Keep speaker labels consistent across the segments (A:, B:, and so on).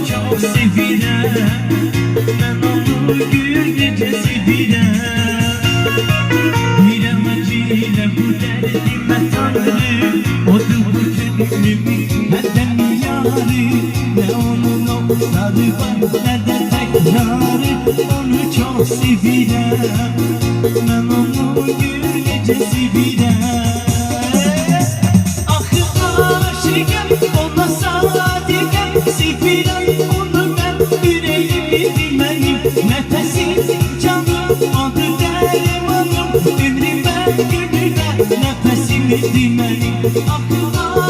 A: çok sevirəm, mən onu gül gecəsi biləm. Biləm acıyla bu dərdimə tanrı, odur bu könlümün məndən yarı. Ne onun okları var ne de tekrarı, onu çok sevirəm, mən onu gül gecəsi biləm. Ona sadigəm, sevirəm onu mən, ürəyimi bilməyim. Nəfəsim, canım, adı dərmanım, ömrümə, gönlümə, nəfəsimi bilməyim.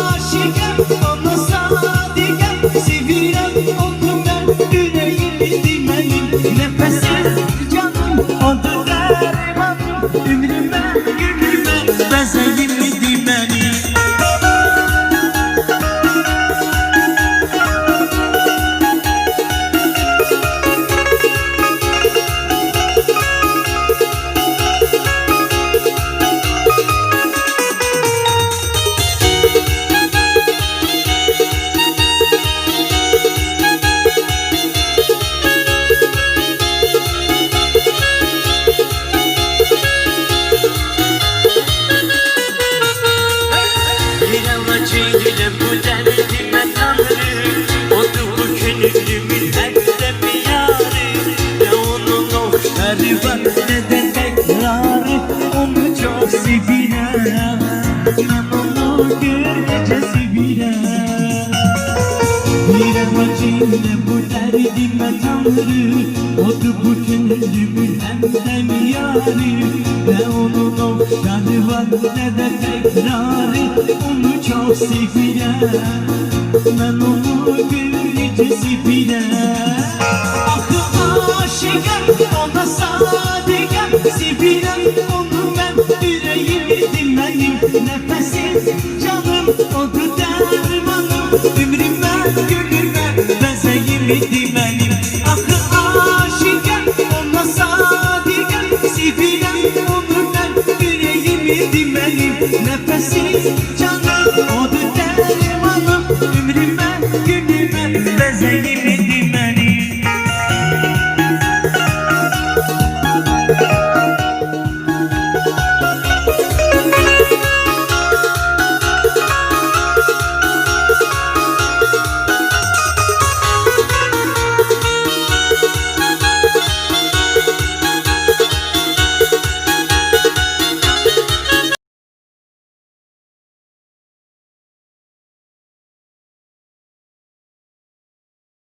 A: Aşıqəm, ona sadigəm, sevirəm onu mən, ürəyimi bilməyim. Nəfəsim, canım, adı dərmanım, ömrümə, gönlümə, bəzəyimi bilməyim. Acıyla bu derdime tanrı, odur bu könlümün erdemi yarı. Ne onun okları var ne de tekrarı, onu çok sevirəm, mən onu gör gecəsi biləm. Biləm acıyla bu derdime tanrı, odur bu könlümün erdemi yarı. Ne onun okları var ne de tekrarı, onu çok sevirəm, mən onu gül gecəsi biləm. Axı aşıqəm, ona sadigəm, sevirəm onu mən, ürəyimi dinməyim. Nəfəsim, canım, odur dərmanım, ömrümə, gönlümə, bəzəyimi dinməyim. Axı aşıqəm, ona sadigəm, sevirəm onu mən, ürəyimi dinməyim. Nəfəsim, canım, odur dərmanım, ömrümə, gönlümə, bəzəyimi